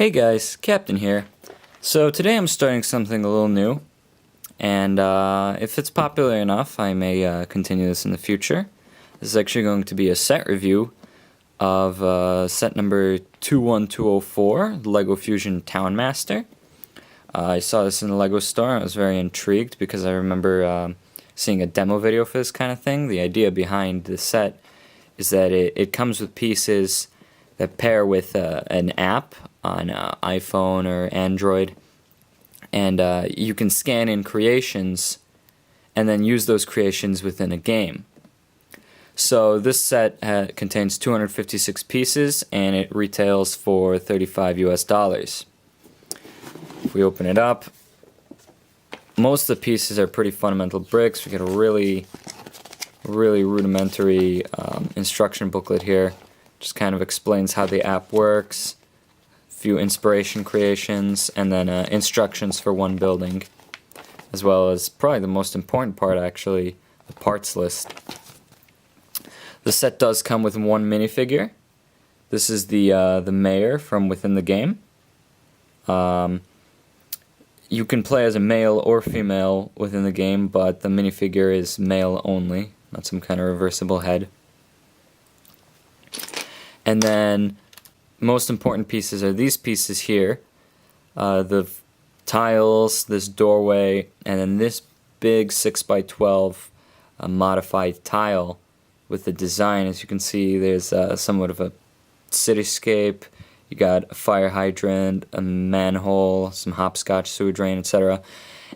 Hey guys, Captain here. So today I'm starting something a little new, and if it's popular enough, I may continue this in the future. This is actually going to be a set review of set number 21204, the LEGO Fusion Town Master. I saw this in the LEGO store and I was very intrigued because I remember seeing a demo video for this kind of thing. The idea behind the set is that it comes with pieces that pair with an app on iPhone or Android, and you can scan in creations and then use those creations within a game. So this set contains 256 pieces and it retails for $35 US. If we open it up, most of the pieces are pretty fundamental bricks. We get a really rudimentary instruction booklet here. Just kind of explains how the app works, a few inspiration creations, and then instructions for one building, as well as probably the most important part actually, the parts list. The set does come with one minifigure. This is the mayor from within the game. You can play as a male or female within the game, but the minifigure is male only, not some kind of reversible head. And then most important pieces are these pieces here, the tiles, this doorway, and then this big 6x12 modified tile with the design. As you can see, there's somewhat of a cityscape. You got a fire hydrant, a manhole, some hopscotch sewer drain, etc.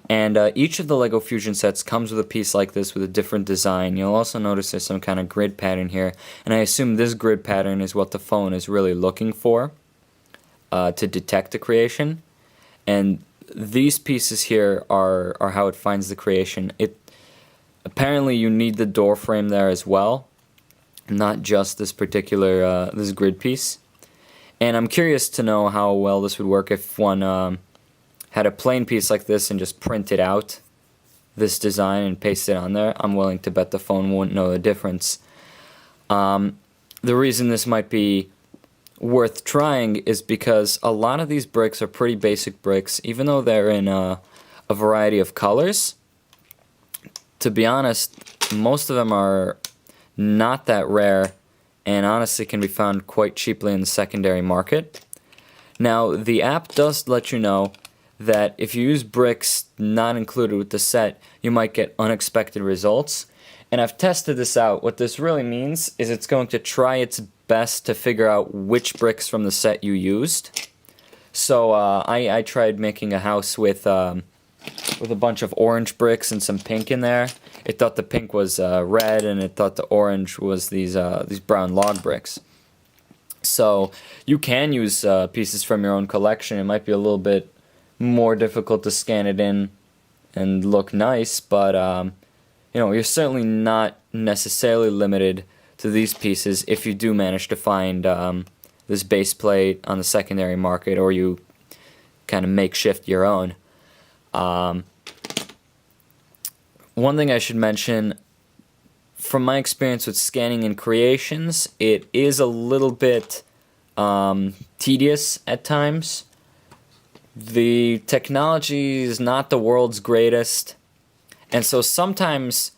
And each of the LEGO Fusion sets comes with a piece like this with a different design. You'll also notice there's some kind of grid pattern here, and I assume this grid pattern is what the phone is really looking for to detect the creation. And these pieces here are how it finds the creation. Apparently you need the door frame there as well, not just this particular this grid piece. And I'm curious to know how well this would work if one had a plain piece like this and just printed out this design and paste it on there. I'm willing to bet the phone wouldn't know the difference. The reason this might be worth trying is because a lot of these bricks are pretty basic bricks, even though they're in a variety of colors. To be honest, most of them are not that rare and honestly can be found quite cheaply in the secondary market. Now, the app does let you know that if you use bricks not included with the set, you might get unexpected results. And I've tested this out. What this really means is it's going to try its best to figure out which bricks from the set you used. So I tried making a house with a bunch of orange bricks and some pink in there. It thought the pink was red, and it thought the orange was these brown log bricks. So you can use pieces from your own collection. It might be a little bit more difficult to scan it in and look nice, but you're certainly not necessarily limited to these pieces if you do manage to find this base plate on the secondary market, or you kind of makeshift your own. One thing I should mention, from my experience with scanning in creations, it is a little bit tedious at times. The technology is not the world's greatest, and so sometimes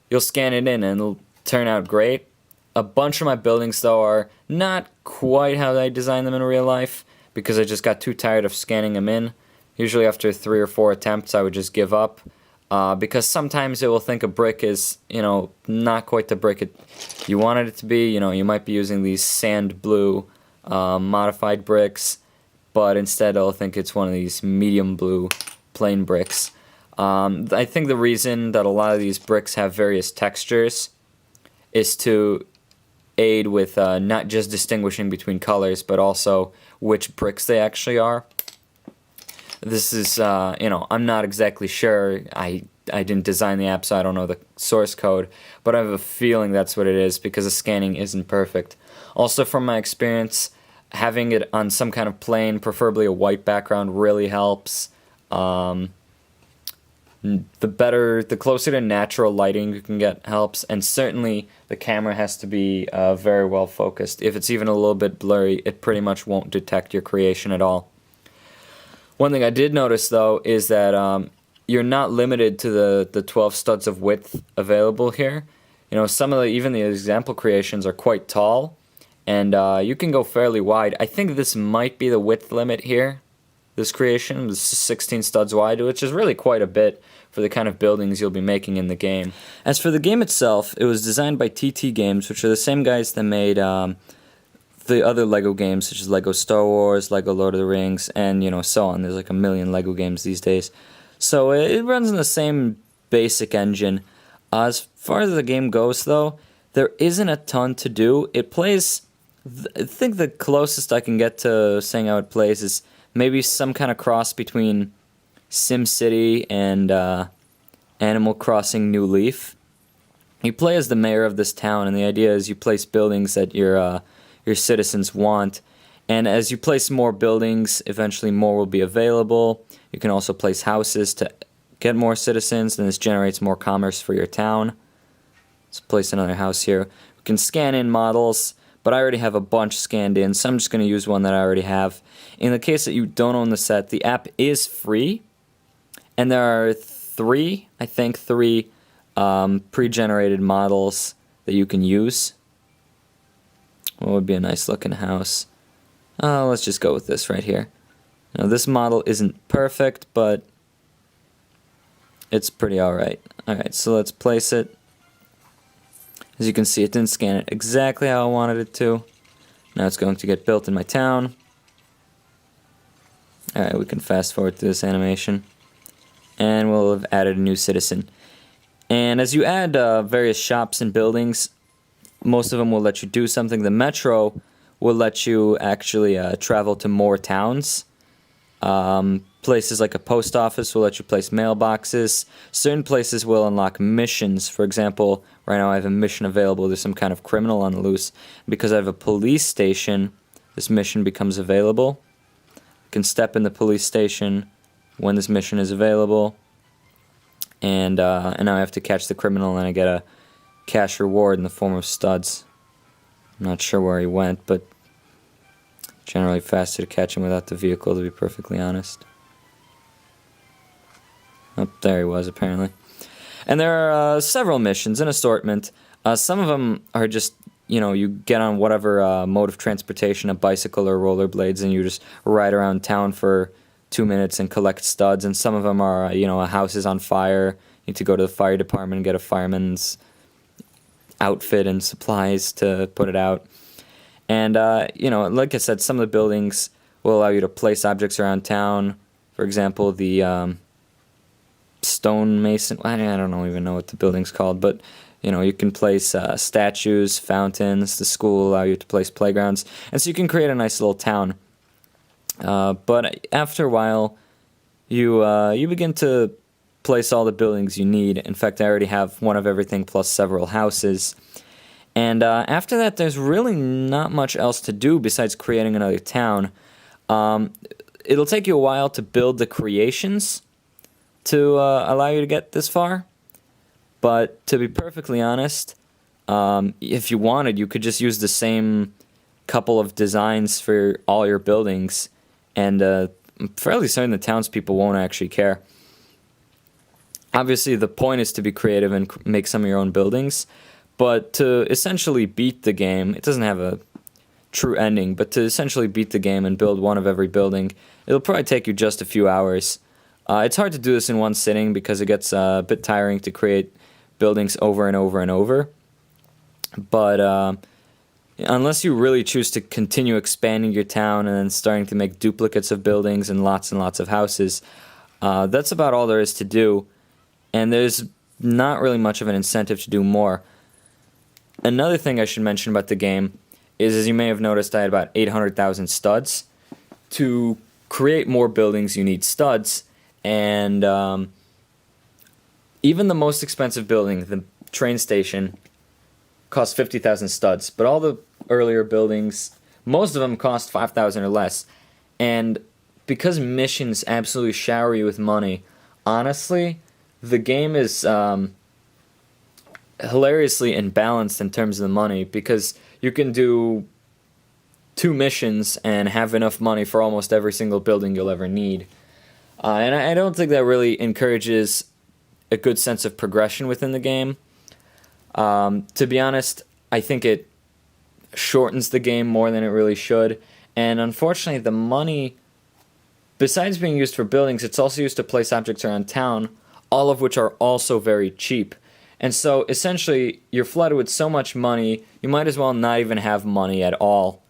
you'll scan it in and it'll turn out great. A bunch of my buildings, though, are not quite how I designed them in real life because I just got too tired of scanning them in. Usually after 3 or 4 attempts I would just give up because sometimes it will think a brick is, not quite the brick you wanted it to be. You might be using these sand blue modified bricks, but instead I'll think it's one of these medium blue plain bricks. I think the reason that a lot of these bricks have various textures is to aid with not just distinguishing between colors, but also which bricks they actually are. This is, I'm not exactly sure. I didn't design the app, so I don't know the source code, but I have a feeling that's what it is because the scanning isn't perfect. Also, from my experience, having it on some kind of plane, preferably a white background, really helps. Not the closer to natural lighting you can get helps, and certainly the camera has to be very well focused. If it's even a little bit blurry, it pretty much won't detect your creation at all. One thing I did notice though is that you're not limited to the 12 studs of width available here. You know, some of even the example creations are quite tall, and you can go fairly wide. I think this might be the width limit here. This creation is 16 studs wide, which is really quite a bit for the kind of buildings you'll be making in the game. As for the game itself, it was designed by TT Games, which are the same guys that made the other LEGO games, such as LEGO Star Wars, LEGO Lord of the Rings, and so on. There's like a million LEGO games these days. So it runs in the same basic engine. As far as the game goes, though, there isn't a ton to do. It plays, I think the closest I can get to saying how it plays is maybe some kind of cross between SimCity and Animal Crossing New Leaf. You play as the mayor of this town, and the idea is you place buildings that your citizens want. And as you place more buildings, eventually more will be available. You can also place houses to get more citizens, and this generates more commerce for your town. Let's place another house here. We can scan in models, but I already have a bunch scanned in, so I'm just going to use one that I already have. In the case that you don't own the set, the app is free, and there are three pre-generated models that you can use. What would be a nice looking house? Let's just go with this right here. Now, this model isn't perfect, but it's pretty alright. Alright, so let's place it. As you can see, it didn't scan it exactly how I wanted it to. Now it's going to get built in my town. Alright, we can fast forward through this animation. And we'll have added a new citizen. And as you add various shops and buildings, most of them will let you do something. The Metro will let you actually travel to more towns. Places like a post office will let you place mailboxes. Certain places will unlock missions. For example, right now I have a mission available. There's some kind of criminal on the loose. Because I have a police station, this mission becomes available. I can step in the police station when this mission is available. And now I have to catch the criminal, and I get a cash reward in the form of studs. I'm not sure where he went, but generally faster to catch him without the vehicle, to be perfectly honest. Oh, there he was, apparently. And there are several missions, an assortment. Some of them are just, you get on whatever mode of transportation, a bicycle or rollerblades, and you just ride around town for 2 minutes and collect studs. And some of them are, a house is on fire. You need to go to the fire department and get a fireman's outfit and supplies to put it out. And, like I said, some of the buildings will allow you to place objects around town. For example, the stonemason, I don't even know what the building's called, but, you can place statues, fountains. The school will allow you to place playgrounds. And so you can create a nice little town. But after a while, you begin to place all the buildings you need. In fact, I already have one of everything plus several houses. And after that, there's really not much else to do besides creating another town. It'll take you a while to build the creations to allow you to get this far. But to be perfectly honest, if you wanted, you could just use the same couple of designs for all your buildings. And I'm fairly certain the townspeople won't actually care. Obviously, the point is to be creative and make some of your own buildings. But to essentially beat the game, it doesn't have a true ending, but to essentially beat the game and build one of every building, it'll probably take you just a few hours. It's hard to do this in one sitting because it gets a bit tiring to create buildings over and over and over. But unless you really choose to continue expanding your town and then starting to make duplicates of buildings and lots of houses, that's about all there is to do. And there's not really much of an incentive to do more. Another thing I should mention about the game is, as you may have noticed, I had about 800,000 studs. To create more buildings, you need studs, and even the most expensive building, the train station, costs 50,000 studs. But all the earlier buildings, most of them cost 5,000 or less. And because missions absolutely shower you with money, honestly, the game is hilariously imbalanced in terms of the money, because you can do 2 missions and have enough money for almost every single building you'll ever need. And I don't think that really encourages a good sense of progression within the game. To be honest, I think it shortens the game more than it really should. And unfortunately, the money, besides being used for buildings, it's also used to place objects around town, all of which are also very cheap. And so essentially, you're flooded with so much money, you might as well not even have money at all.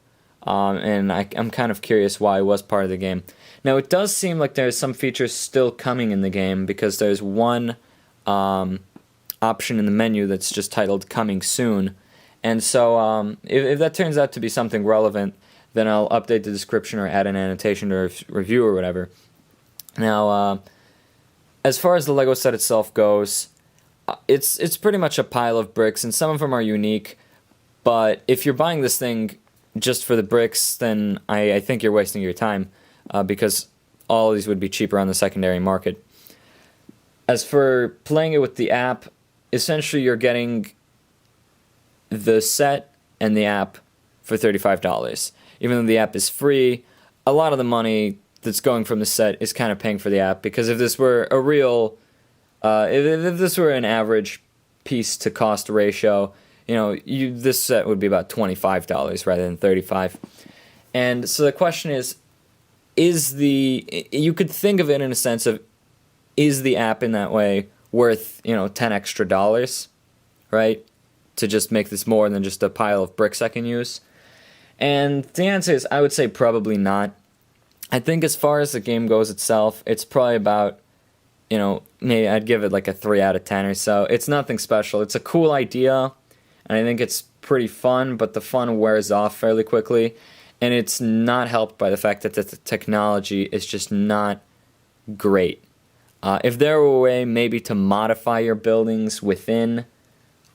And I'm kind of curious why it was part of the game. Now, it does seem like there's some features still coming in the game, because there's one option in the menu that's just titled Coming Soon. And so if that turns out to be something relevant, then I'll update the description or add an annotation or review or whatever. Now, as far as the Lego set itself goes, it's pretty much a pile of bricks, and some of them are unique. But if you're buying this thing just for the bricks, then I think you're wasting your time, because all of these would be cheaper on the secondary market. As for playing it with the app, essentially you're getting the set and the app for $35. Even though the app is free, a lot of the money that's going from the set is kind of paying for the app, because if this were a real, if this were an average piece to cost ratio, this set would be about $25 rather than $35. And so the question is you could think of it in a sense of, is the app in that way worth, $10 extra, right? To just make this more than just a pile of bricks I can use? And the answer is, I would say probably not. I think as far as the game goes itself, it's probably about, maybe I'd give it like a 3 out of 10 or so. It's nothing special. It's a cool idea, and I think it's pretty fun, but the fun wears off fairly quickly. And it's not helped by the fact that the technology is just not great. If there were a way maybe to modify your buildings within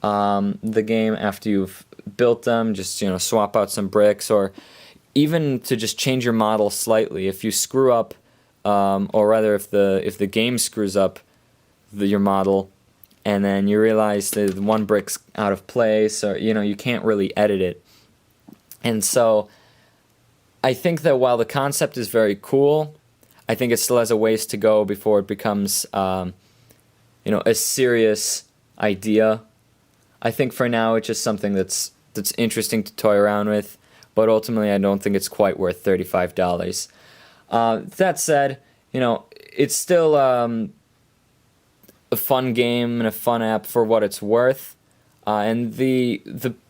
the game after you've built them, just swap out some bricks, or even to just change your model slightly. If you screw up, or rather if the game screws up your model, and then you realize that one brick's out of place, or you can't really edit it. And so I think that while the concept is very cool, I think it still has a ways to go before it becomes a serious idea. I think for now it's just something that's interesting to toy around with, but ultimately I don't think it's quite worth $35. That said, it's still a fun game and a fun app for what it's worth. And the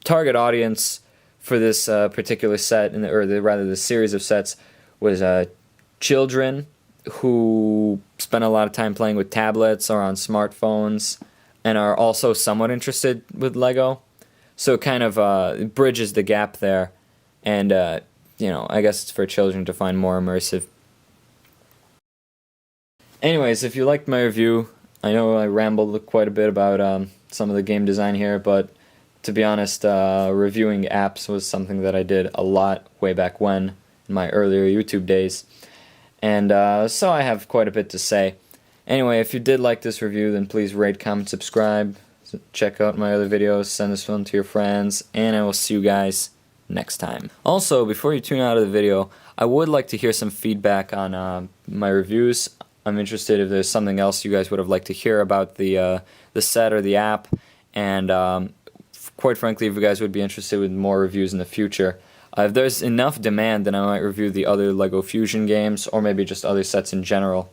target audience for this particular set, rather the series of sets, was children who spend a lot of time playing with tablets or on smartphones, and are also somewhat interested with Lego. So it kind of bridges the gap there, and I guess it's for children to find more immersive. Anyways, if you liked my review, I know I rambled quite a bit about some of the game design here, but to be honest, reviewing apps was something that I did a lot way back when, in my earlier YouTube days, and so I have quite a bit to say. Anyway, if you did like this review, then please rate, comment, subscribe, check out my other videos, send this one to your friends, and I will see you guys next time. Also, before you tune out of the video, I would like to hear some feedback on my reviews. I'm interested if there's something else you guys would have liked to hear about the set or the app, and quite frankly, if you guys would be interested in more reviews in the future. If there's enough demand, then I might review the other LEGO Fusion games, or maybe just other sets in general.